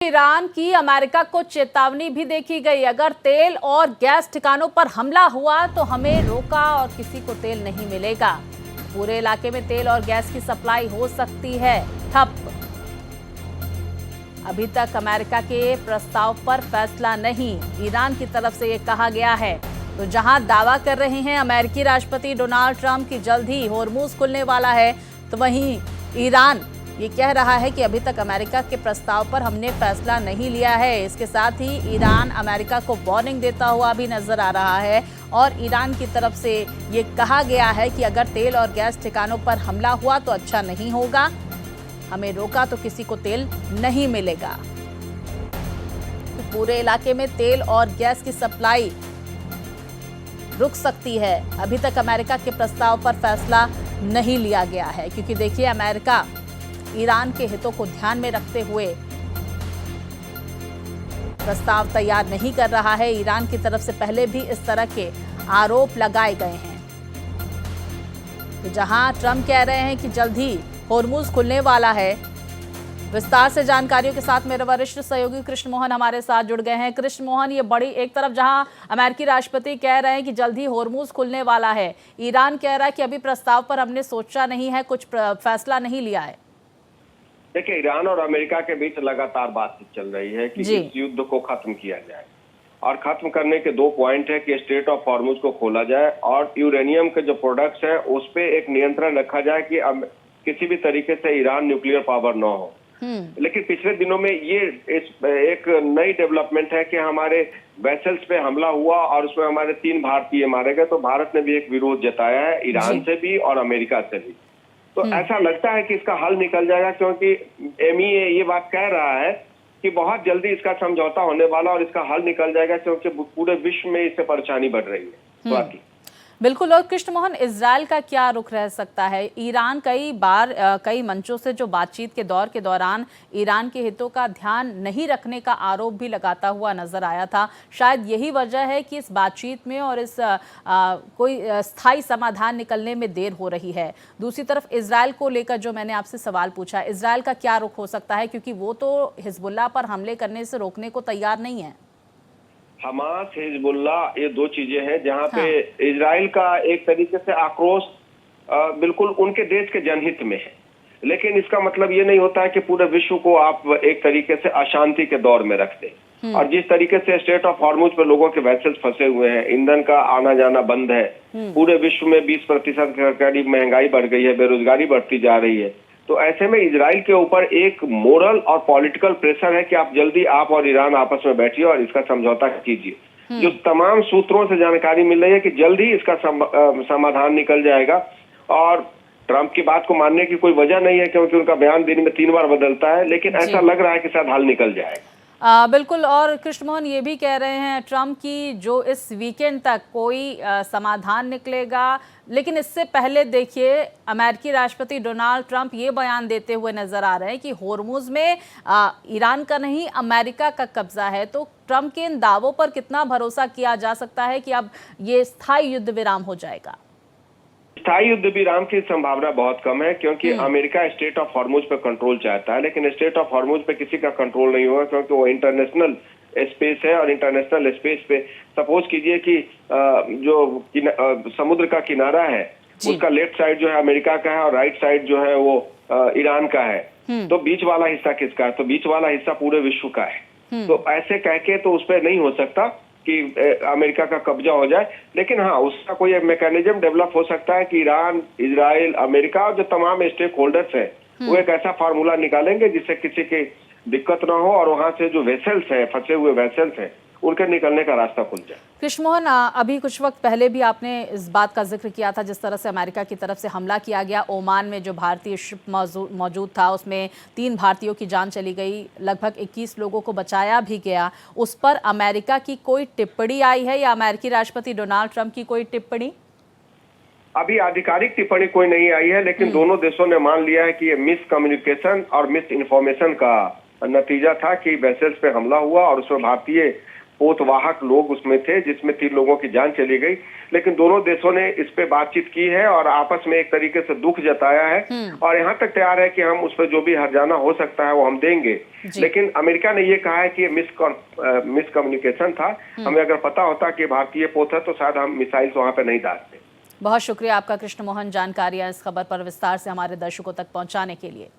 Iran की America को चेतावनी भी देखी गई, अगर तेल और गैस ठिकानों पर हमला हुआ तो हमें रोका और किसी को तेल नहीं मिलेगा। पूरे इलाके में तेल और गैस की सप्लाई हो सकती है ठप। अभी तक अमेरिका के प्रस्ताव पर फैसला नहीं, ईरान की तरफ से ये कहा गया है। तो जहां दावा कर रहे हैं अमेरिकी राष्ट्रपति डोनाल्ड ट्रंप की जल्द ही होर्मुज खुलने वाला है, तो वहीं ईरान ये कह रहा है कि अभी तक अमेरिका के प्रस्ताव पर हमने फैसला नहीं लिया है। इसके साथ ही ईरान अमेरिका को वार्निंग देता हुआ भी नजर आ रहा है और ईरान की तरफ से ये कहा गया है कि अगर तेल और गैस ठिकानों पर हमला हुआ तो अच्छा नहीं होगा, हमें रोका तो किसी को तेल नहीं मिलेगा। तो पूरे इलाके में तेल और गैस की सप्लाई रुक सकती है। अभी तक अमेरिका के प्रस्ताव पर फैसला नहीं लिया गया है, क्योंकि देखिए अमेरिका ईरान के हितों को ध्यान में रखते हुए प्रस्ताव तैयार नहीं कर रहा है। ईरान की तरफ से पहले भी इस तरह के आरोप लगाए गए हैं। तो जहां ट्रंप कह रहे हैं कि जल्द ही होर्मुज खुलने वाला है। विस्तार से जानकारियों के साथ मेरे वरिष्ठ सहयोगी कृष्ण मोहन हमारे साथ जुड़ गए हैं। कृष्ण मोहन, ये बड़ी एक तरफ जहां अमेरिकी राष्ट्रपति कह रहे हैं कि जल्द ही होर्मुज खुलने वाला है, ईरान कह रहा है कि अभी प्रस्ताव पर हमने सोचा नहीं है, कुछ फैसला नहीं लिया है। देखिए, ईरान और अमेरिका के बीच लगातार बातचीत चल रही है कि इस युद्ध को खत्म किया जाए, और खत्म करने के दो पॉइंट है कि स्ट्रेट ऑफ हॉर्मुज को खोला जाए और यूरेनियम के जो प्रोडक्ट्स हैं उस पे एक नियंत्रण रखा जाए कि किसी भी तरीके से ईरान न्यूक्लियर पावर न हो। लेकिन पिछले दिनों में ये एक नई डेवलपमेंट है कि हमारे वेसल्स पे हमला हुआ और उसमें हमारे 3 भारतीय मारे गए। तो भारत ने भी एक विरोध जताया है, ईरान से भी और अमेरिका से भी। तो ऐसा लगता है कि इसका हल निकल जाएगा, क्योंकि एमईए ये बात कह रहा है कि बहुत जल्दी इसका समझौता होने वाला और इसका हल निकल जाएगा, क्योंकि पूरे विश्व में इससे परेशानी बढ़ रही है। बिल्कुल। और कृष्ण मोहन, इजराइल का क्या रुख रह सकता है? ईरान कई बार कई मंचों से जो बातचीत के दौर के दौरान ईरान के हितों का ध्यान नहीं रखने का आरोप भी लगाता हुआ नजर आया था। शायद यही वजह है कि इस बातचीत में और इस कोई स्थायी समाधान निकलने में देर हो रही है। दूसरी तरफ इजराइल को लेकर जो मैंने आपसे सवाल पूछा, इजराइल का क्या रुख हो सकता है, क्योंकि वो तो हिजबुल्लाह पर हमले करने से रोकने को तैयार नहीं है। हमास, हिजबुल्ला, ये दो चीजें हैं जहां पे इजराइल का एक तरीके से आक्रोश बिल्कुल उनके देश के जनहित में है। लेकिन इसका मतलब ये नहीं होता है कि पूरे विश्व को आप एक तरीके से अशांति के दौर में रख दें। और जिस तरीके से स्ट्रेट ऑफ हॉर्मुज पे लोगों के वेसल्स फंसे हुए हैं, ईंधन का आना जाना बंद है, पूरे विश्व में 20% के करीब महंगाई बढ़ गई है, बेरोजगारी बढ़ती जा रही है। तो ऐसे में इजराइल के ऊपर एक मोरल और पॉलिटिकल प्रेशर है कि आप जल्दी आप और ईरान आपस में बैठिए और इसका समझौता कीजिए। जो तमाम सूत्रों से जानकारी मिल रही है कि जल्द ही इसका समाधान निकल जाएगा। और ट्रंप की बात को मानने की कोई वजह नहीं है, क्योंकि उनका बयान दिन में 3 बार बदलता है, लेकिन ऐसा लग रहा है कि शायद हल निकल जाएगा। बिल्कुल। और कृष्ण मोहन, ये भी कह रहे हैं ट्रंप की जो इस वीकेंड तक कोई समाधान निकलेगा, लेकिन इससे पहले देखिए अमेरिकी राष्ट्रपति डोनाल्ड ट्रंप ये बयान देते हुए नजर आ रहे हैं कि होर्मुज में ईरान का नहीं अमेरिका का कब्जा है। तो ट्रंप के इन दावों पर कितना भरोसा किया जा सकता है कि अब ये स्थायी युद्ध विराम हो जाएगा? स्थायी युद्ध विराम की संभावना बहुत कम है, क्योंकि अमेरिका स्ट्रेट ऑफ हॉर्मुज पे कंट्रोल चाहता है, लेकिन स्ट्रेट ऑफ हॉर्मुज पे किसी का कंट्रोल नहीं होगा, क्योंकि वो इंटरनेशनल स्पेस है। और इंटरनेशनल स्पेस पे सपोज कीजिए कि जो समुद्र का किनारा है उसका लेफ्ट साइड जो है अमेरिका का है और राइट साइड जो है वो ईरान का है। तो बीच वाला हिस्सा किसका है? तो बीच वाला हिस्सा पूरे विश्व का है। तो ऐसे कह के तो उस पर नहीं हो सकता कि अमेरिका का कब्जा हो जाए। लेकिन हाँ, उसका कोई मैकेनिज्म डेवलप हो सकता है कि ईरान, इजराइल, अमेरिका और जो तमाम स्टेक होल्डर्स हैं वो एक ऐसा फार्मूला निकालेंगे जिससे किसी की दिक्कत ना हो और वहां से जो वेसल्स हैं, फंसे हुए वेसल्स हैं, उनके निकलने का रास्ता खुल जाए। कृष्ण मोहन, अभी कुछ वक्त पहले भी आपने इस बात का जिक्र किया था, जिस तरह से अमेरिका की तरफ से हमला किया गया ओमान में, जो भारतीय शिप मौजूद था उसमें 3 भारतीयों की जान चली गई, लगभग 21 लोगों को बचाया भी गया। उस पर अमेरिका की कोई टिप्पणी आई है या अमेरिकी राष्ट्रपति डोनाल्ड ट्रंप की कोई टिप्पणी? अभी आधिकारिक टिप्पणी कोई नहीं आई है, लेकिन दोनों देशों ने मान लिया है कि ये मिस कम्युनिकेशन और मिस इन्फॉर्मेशन का नतीजा था कि वेसल्स पे हमला हुआ और उसमें भारतीय पोतवाहक लोग उसमें थे, जिसमें 3 लोगों की जान चली गई। लेकिन दोनों देशों ने इस पे बातचीत की है और आपस में एक तरीके से दुख जताया है और यहाँ तक तैयार है कि हम उस पर जो भी हर्जाना हो सकता है वो हम देंगे। लेकिन अमेरिका ने ये कहा है कि ये मिसकम्युनिकेशन था। हमें अगर पता होता कि भारतीय पोत है तो शायद हम मिसाइल्स वहां पे नहीं डालते। बहुत शुक्रिया आपका कृष्ण मोहन, जानकारियां इस खबर पर विस्तार से हमारे दर्शकों तक पहुंचाने के लिए।